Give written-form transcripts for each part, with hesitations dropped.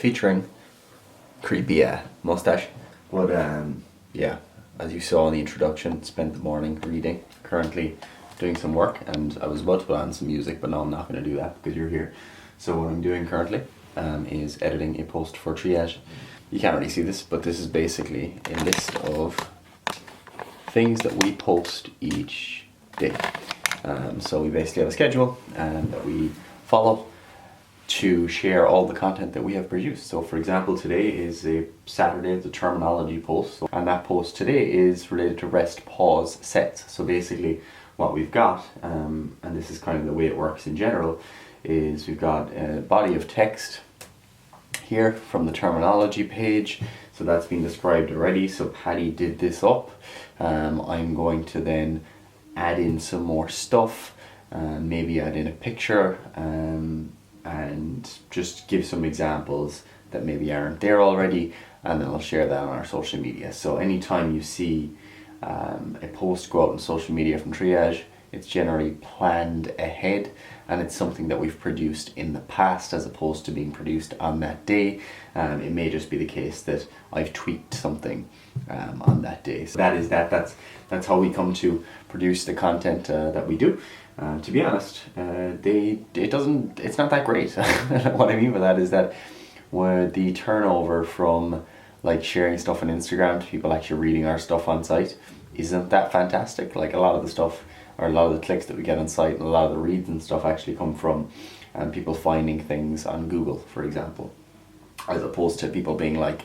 featuring creepy mustache. But yeah, as you saw in the introduction, spent the morning reading, currently doing some work, and I was about to put on some music, but no, I'm not going to do that because you're here. So what I'm doing currently is editing a post for Triage. You can't really see this, but this is basically a list of things that we post each day. So we basically have a schedule that we follow to share all the content that we have produced. So for example, today is a Saturday, the terminology post, and that post today is related to rest pause sets. So basically what we've got, and this is kind of the way it works in general, is we've got a body of text here from the terminology page. So that's been described already. So Patty did this up. I'm going to then add in some more stuff, maybe add in a picture, and just give some examples that maybe aren't there already, and then I'll share that on our social media. So anytime you see a post go out on social media from Triage, it's generally planned ahead, and it's something that we've produced in the past as opposed to being produced on that day. It may just be the case that I've tweaked something on that day. So that's how we come to produce the content that we do. To be honest, it's not that great. What I mean by that is that where the turnover from like sharing stuff on Instagram to people actually reading our stuff on site isn't that fantastic. Like a lot of the stuff, or a lot of the clicks that we get on site and a lot of the reads and stuff actually come from people finding things on Google, for example, as opposed to people being like,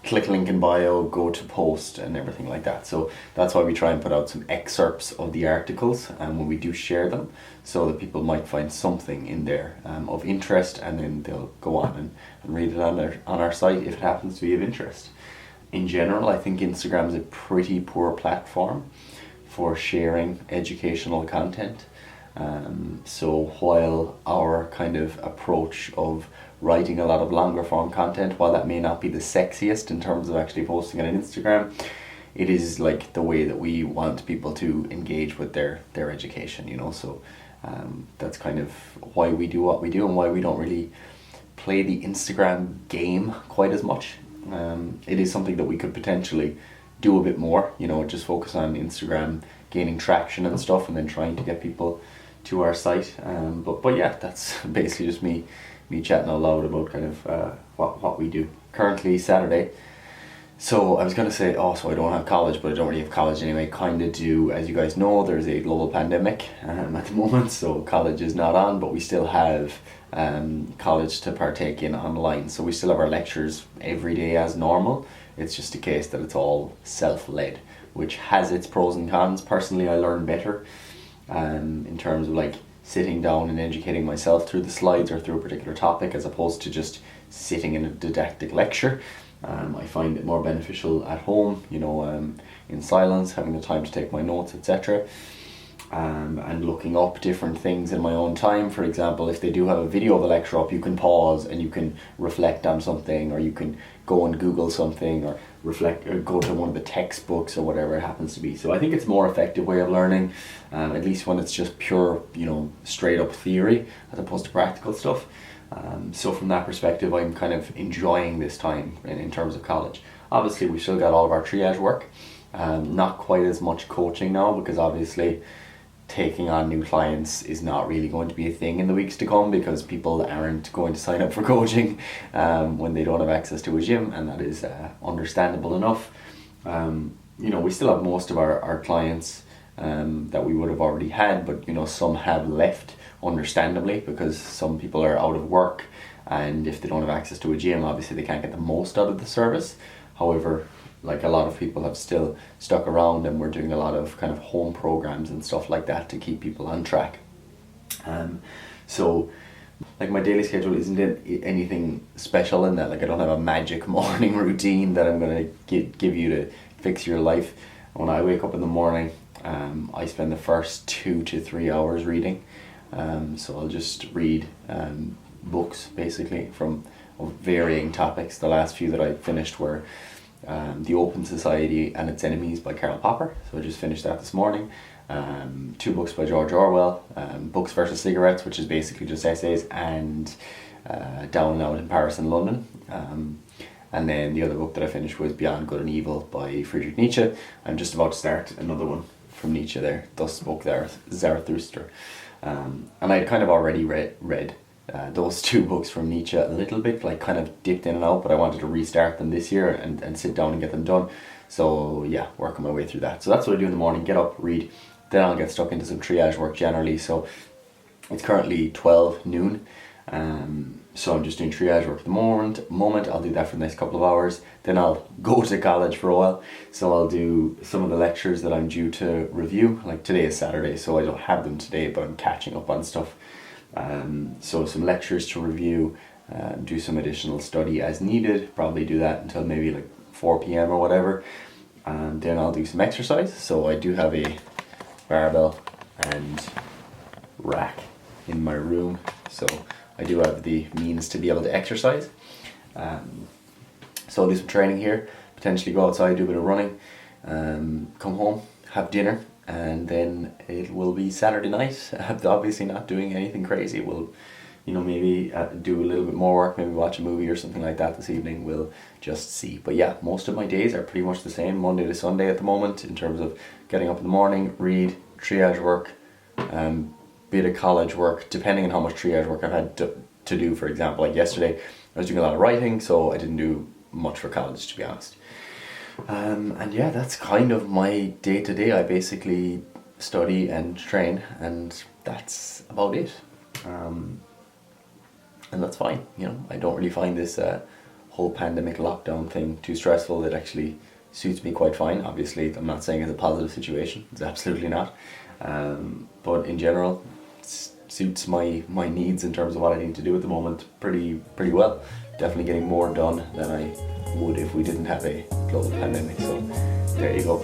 click link in bio, go to post, and everything like that. So that's why we try and put out some excerpts of the articles when we do share them, so that people might find something in there of interest, and then they'll go on and read it on our site if it happens to be of interest. In general, I think Instagram is a pretty poor platform for sharing educational content. So while our kind of approach of writing a lot of longer form content, while that may not be the sexiest in terms of actually posting it on Instagram, it is like the way that we want people to engage with their education, you know. So that's kind of why we do what we do, and why we don't really play the Instagram game quite as much. It is something that we could potentially do a bit more, you know, just focus on Instagram gaining traction and stuff, and then trying to get people to our site. But yeah, that's basically just me chatting out loud about kind of what we do. Currently Saturday, so I was going to say, so I don't have college, but I don't really have college anyway. Kind of do, as you guys know, there's a global pandemic at the moment, so college is not on, but we still have college to partake in online. So we still have our lectures every day as normal. It's just a case that it's all self-led, which has its pros and cons. Personally, I learn better in terms of like sitting down and educating myself through the slides or through a particular topic, as opposed to just sitting in a didactic lecture. I find it more beneficial at home, you know, in silence, having the time to take my notes, etc. And looking up different things in my own time. For example, if they do have a video of a lecture up, you can pause and you can reflect on something, or you can go and Google something, or reflect, or go to one of the textbooks or whatever it happens to be. So I think it's a more effective way of learning, at least when it's just pure, you know, straight up theory as opposed to practical stuff. So from that perspective, I'm kind of enjoying this time in terms of college. Obviously, we still got all of our triage work. Not quite as much coaching now, because obviously taking on new clients is not really going to be a thing in the weeks to come, because people aren't going to sign up for coaching when they don't have access to a gym, and that is understandable enough. You know, we still have most of our clients that we would have already had, but you know, some have left, understandably, because some people are out of work, and if they don't have access to a gym, obviously they can't get the most out of the service. However, like a lot of people have still stuck around, and we're doing a lot of kind of home programs and stuff like that to keep people on track. So like my daily schedule isn't anything special in that. Like I don't have a magic morning routine that I'm going to give you to fix your life. When I wake up in the morning, I spend the first 2 to 3 hours reading. So I'll just read books basically from varying topics. The last few that I finished were The Open Society and Its Enemies by Karl Popper. So I just finished that this morning. 2 books by George Orwell, Books versus Cigarettes, which is basically just essays, and Down and Out in Paris and London. And then the other book that I finished was Beyond Good and Evil by Friedrich Nietzsche. I'm just about to start another one from Nietzsche there, Thus Spoke Zarathustra. And I'd kind of already read those two books from Nietzsche a little bit, like kind of dipped in and out, but I wanted to restart them this year and sit down and get them done. So yeah, working my way through that. So that's what I do in the morning, get up, read, then I'll get stuck into some triage work generally. So it's currently 12 noon. So I'm just doing triage work at the moment. I'll do that for the next couple of hours. Then I'll go to college for a while. So I'll do some of the lectures that I'm due to review. Like today is Saturday, so I don't have them today, but I'm catching up on stuff. So some lectures to review, do some additional study as needed. Probably do that until maybe like 4 p.m. or whatever. And then I'll do some exercise. So I do have a barbell and rack in my room. So I do have the means to be able to exercise. So I'll do some training here, potentially go outside, do a bit of running, come home, have dinner, and then it will be Saturday night. Obviously not doing anything crazy. We'll, maybe do a little bit more work, maybe watch a movie or something like that this evening. We'll just see. But yeah, most of my days are pretty much the same, Monday to Sunday at the moment, in terms of getting up in the morning, read, triage work, bit of college work, depending on how much triage work I've had to do. For example, like yesterday, I was doing a lot of writing, so I didn't do much for college, to be honest. And yeah, that's kind of my day-to-day. I basically study and train, and that's about it. And that's fine, I don't really find this whole pandemic lockdown thing too stressful. It actually suits me quite fine. Obviously, I'm not saying it's a positive situation, it's absolutely not. But in general, it suits my needs in terms of what I need to do at the moment pretty well. Definitely getting more done than I would if we didn't have a global pandemic. So there you go.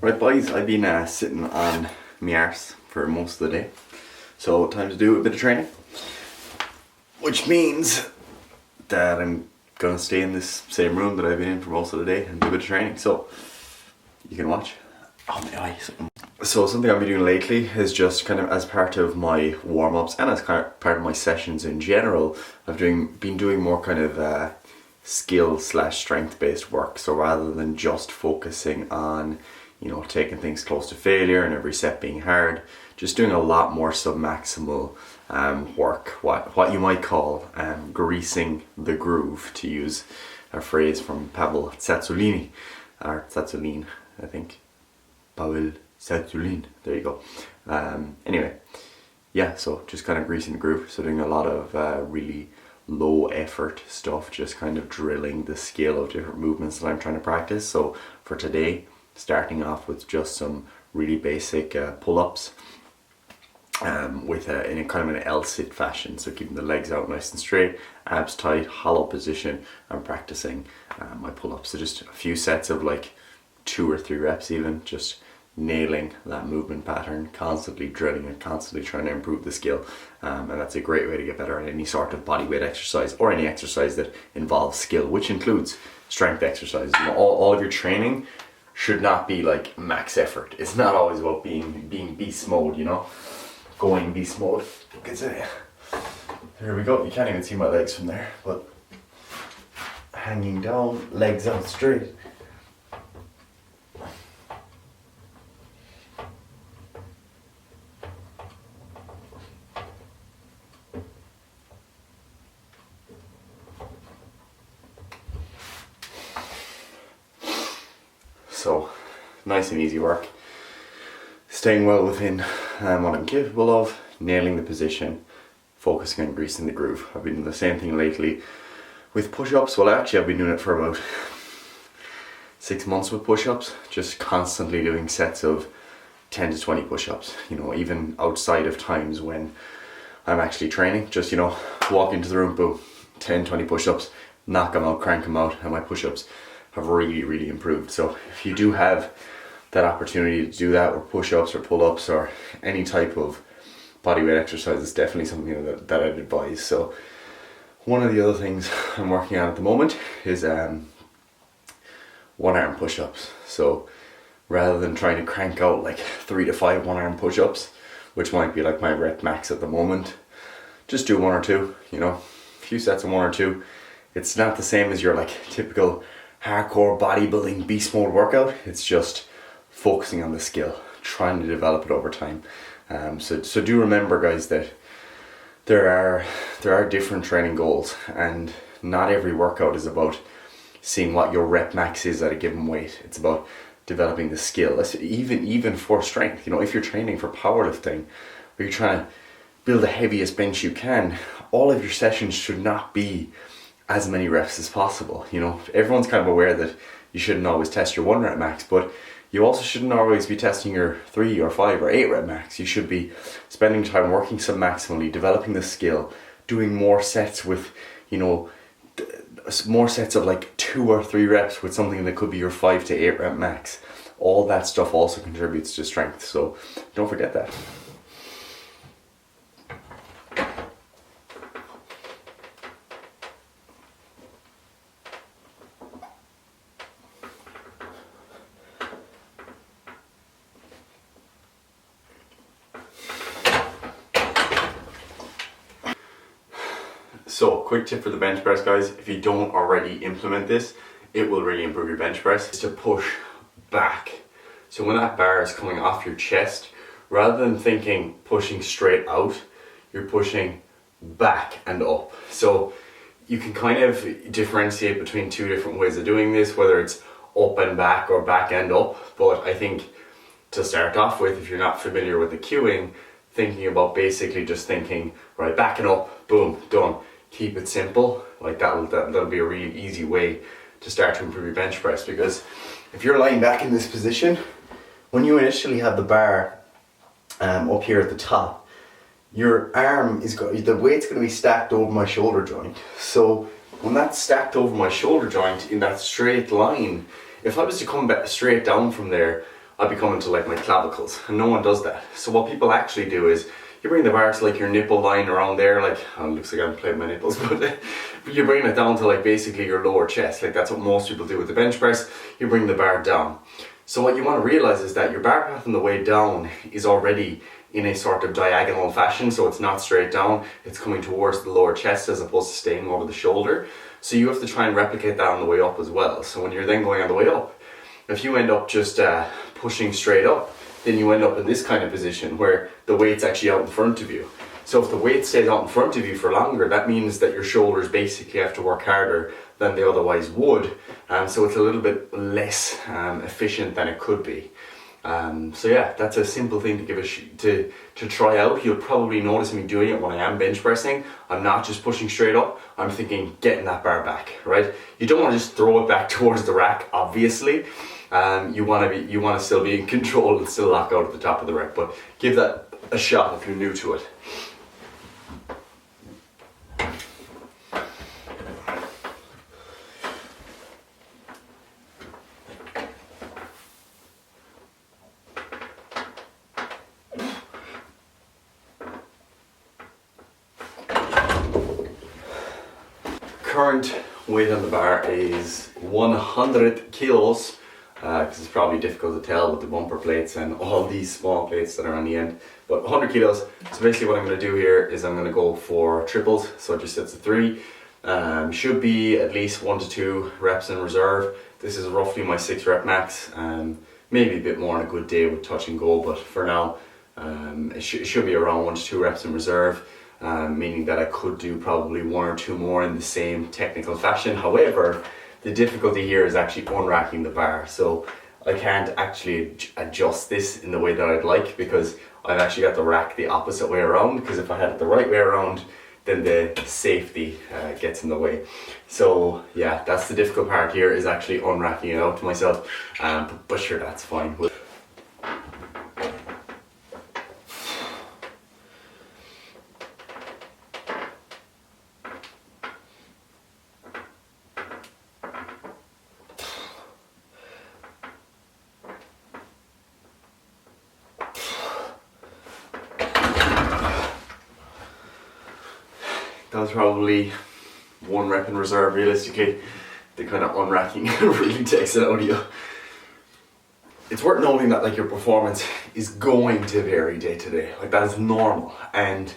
Right boys, I've been sitting on my arse for most of the day, so time to do a bit of training, which means that I'm gonna stay in this same room that I've been in for most of the day and do a bit of training, so you can watch. Oh my eyes. So something I've been doing lately is just kind of as part of my warm-ups and as part of my sessions in general, I've been doing more kind of skill/strength based work. So rather than just focusing on taking things close to failure and every set being hard, just doing a lot more submaximal work, what you might call greasing the groove, to use a phrase from Pavel Tsatsouline, or Tsatsouline, I think. Pavel Tsatsouline, there you go. Anyway, yeah, so just kind of greasing the groove, so doing a lot of really low effort stuff, just kind of drilling the skill of different movements that I'm trying to practice. So for today, starting off with just some really basic pull-ups in a kind of an L-sit fashion, so keeping the legs out nice and straight, abs tight, hollow position. I'm practicing my pull-ups, so just a few sets of like 2 or 3 reps even, just nailing that movement pattern, constantly drilling it, constantly trying to improve the skill, and that's a great way to get better at any sort of bodyweight exercise or any exercise that involves skill, which includes strength exercises. All of your training should not be like max effort. It's not always about being beast mode, going beast mode. Here we go. You can't even see my legs from there, but hanging down, legs out straight. So, nice and easy work. Staying well within what I'm capable of, nailing the position, focusing on greasing the groove. I've been doing the same thing lately with push-ups. Well, actually I've been doing it for about 6 months with push-ups, just constantly doing sets of 10 to 20 push-ups, you know, even outside of times when I'm actually training. Just, you know, walk into the room, boom, 10, 20 push-ups, knock them out, crank them out, and my push-ups have really improved. So if you do have that opportunity to do that, or push-ups or pull-ups or any type of bodyweight exercise, is definitely something that I'd advise. So one of the other things I'm working on at the moment is one arm push-ups. So rather than trying to crank out like 3 to 5 one arm push-ups, which might be like my rep max at the moment, just do 1 or 2, you know, a few sets of 1 or 2. It's not the same as your like typical hardcore bodybuilding beast mode workout. It's just focusing on the skill, trying to develop it over time. So do remember, guys, that there are different training goals, and not every workout is about seeing what your rep max is at a given weight. It's about developing the skill. Even for strength, you know, if you're training for powerlifting, or you're trying to build the heaviest bench you can, all of your sessions should not be as many reps as possible. You know, everyone's kind of aware that you shouldn't always test your 1 rep max, but you also shouldn't always be testing your 3 or 5 or 8 rep max. You should be spending time working submaximally, developing the skill, doing more sets with, you know, more sets of like 2 or 3 reps with something that could be your 5 to 8 rep max. All that stuff also contributes to strength, so don't forget that. So, quick tip for the bench press, guys. If you don't already implement this, it will really improve your bench press. It's to push back. So when that bar is coming off your chest, rather than thinking pushing straight out, you're pushing back and up. So you can kind of differentiate between 2 different ways of doing this, whether it's up and back or back and up. But I think to start off with, if you're not familiar with the cueing, thinking about basically just thinking, right, back and up, boom, done. Keep it simple. Like that'll be a really easy way to start to improve your bench press, because if you're lying back in this position, when you initially have the bar up here at the top, your arm is the weight's going to be stacked over my shoulder joint. So when that's stacked over my shoulder joint in that straight line, if I was to come back straight down from there, I'd be coming to like my clavicles, and no one does that. So what people actually do is you bring the bar to like your nipple line around there, like, oh, it looks like I'm playing my nipples, but you bring it down to like basically your lower chest. Like that's what most people do with the bench press. You bring the bar down. So what you want to realize is that your bar path on the way down is already in a sort of diagonal fashion, so it's not straight down, it's coming towards the lower chest as opposed to staying over the shoulder. So you have to try and replicate that on the way up as well. So when you're then going on the way up, if you end up just pushing straight up, then you end up in this kind of position where the weight's actually out in front of you. So if the weight stays out in front of you for longer, that means that your shoulders basically have to work harder than they otherwise would. So it's a little bit less efficient than it could be. So yeah, that's a simple thing to give to try out. You'll probably notice me doing it when I am bench pressing. I'm not just pushing straight up, I'm thinking getting that bar back, right? You don't want to just throw it back towards the rack, obviously. You want to still be in control and still lock out at the top of the rep, but give that a shot if you're new to it. Current weight on the bar is 100 kilos. Because it's probably difficult to tell with the bumper plates and all these small plates that are on the end, but 100 kilos. So basically what I'm going to do here is I'm going to go for triples, so just sets of 3. Should be at least 1 to 2 reps in reserve. This is roughly my 6 rep max, maybe a bit more on a good day with touch and go, but for now it should be around 1 to 2 reps in reserve, meaning that I could do probably 1 or 2 more in the same technical fashion. However, the difficulty here is actually unracking the bar, so I can't actually adjust this in the way that I'd like, because I've actually got the rack the opposite way around, because if I had it the right way around, then the safety gets in the way. So yeah, that's the difficult part here, is actually unracking it out to myself, but sure, that's fine. That was probably 1 rep in reserve. Realistically, the kind of unracking really takes it out of you. It's worth noting that like your performance is going to vary day to day. Like, that is normal, and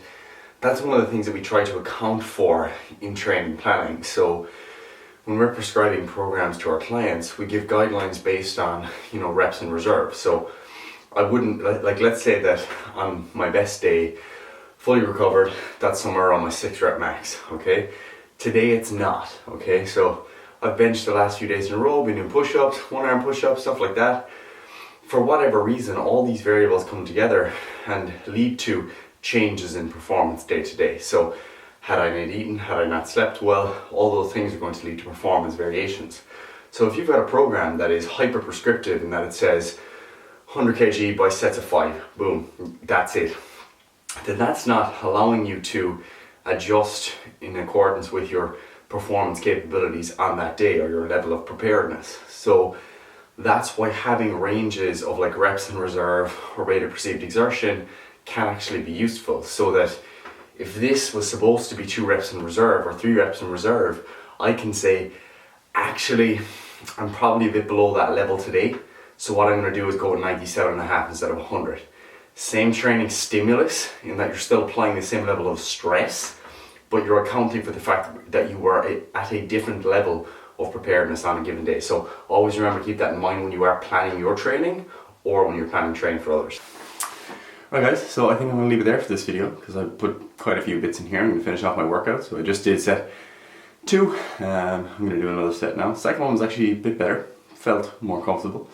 that's one of the things that we try to account for in training planning. So when we're prescribing programs to our clients, we give guidelines based on, you know, reps in reserve. So I wouldn't, like, let's say that on my best day, fully recovered, that's somewhere around my 6 rep max, okay? Today it's not, okay? So I've benched the last few days in a row, been doing push-ups, 1-arm push-ups, stuff like that. For whatever reason, all these variables come together and lead to changes in performance day to day. So had I not eaten, had I not slept well, all those things are going to lead to performance variations. So if you've got a program that is hyper-prescriptive in that it says 100 kg by sets of 5, boom, that's it, then that's not allowing you to adjust in accordance with your performance capabilities on that day or your level of preparedness. So that's why having ranges of like reps in reserve or rate of perceived exertion can actually be useful, so that if this was supposed to be 2 reps in reserve or 3 reps in reserve, I can say, actually, I'm probably a bit below that level today, so what I'm going to do is go with 97.5 instead of 100. Same training stimulus, in that you're still applying the same level of stress, but you're accounting for the fact that you were at a different level of preparedness on a given day. So always remember, keep that in mind when you are planning your training or when you're planning training for others. Right guys, so I think I'm going to leave it there for this video, because I put quite a few bits in here. I'm going to finish off my workout. So I just did set 2, I'm going to do another set now. Second one was actually a bit better, felt more comfortable.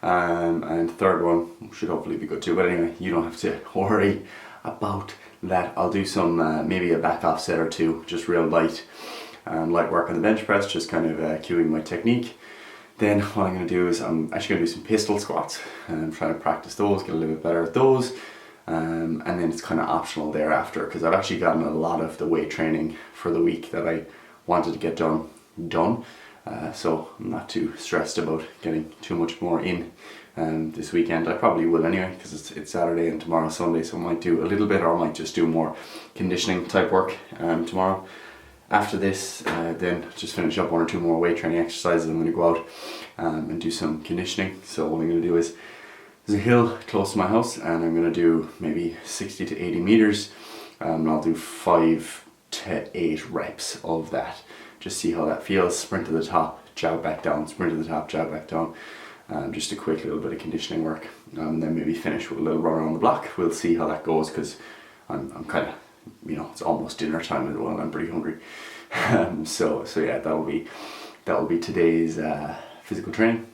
And third one should hopefully be good too, but anyway, you don't have to worry about that. I'll do some maybe a back off set or 2, just real light work on the bench press, just kind of cueing my technique. Then what I'm going to do is I'm actually going to do some pistol squats and try to practice those, get a little bit better at those, and then it's kind of optional thereafter, because I've actually gotten a lot of the weight training for the week that I wanted to get done. So I'm not too stressed about getting too much more in this weekend. I probably will anyway, because it's Saturday and tomorrow's Sunday, so I might do a little bit, or I might just do more conditioning type work tomorrow. After this, then just finish up 1 or 2 more weight training exercises. I'm going to go out and do some conditioning. So what I'm going to do is, there's a hill close to my house, and I'm going to do maybe 60 to 80 meters, and I'll do 5 to 8 reps of that. Just see how that feels. Sprint to the top, jog back down, sprint to the top, jog back down. Just a quick little bit of conditioning work, and then maybe finish with a little run around the block. We'll see how that goes, because I'm kind of, you know, it's almost dinner time as well, and I'm pretty hungry. So yeah, that'll be today's physical training.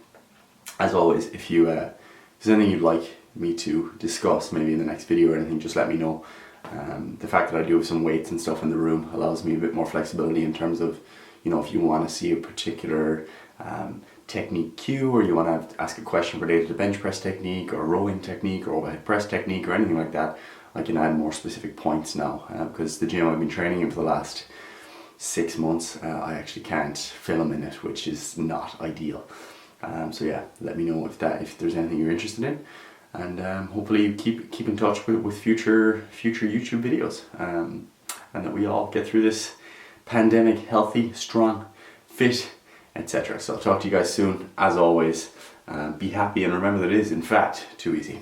As always, if there's anything you'd like me to discuss maybe in the next video or anything, just let me know. The fact that I do have some weights and stuff in the room allows me a bit more flexibility in terms of, you know, if you want to see a particular technique cue, or you want to ask a question related to bench press technique or rowing technique or overhead press technique or anything like that, I can add more specific points now, because the gym I've been training in for the last 6 months, I actually can't film in it, which is not ideal. So yeah, let me know if there's anything you're interested in, and hopefully keep in touch with future YouTube videos, and that we all get through this pandemic healthy, strong, fit, etc. So I'll talk to you guys soon. As always, be happy, and remember that it is in fact too easy.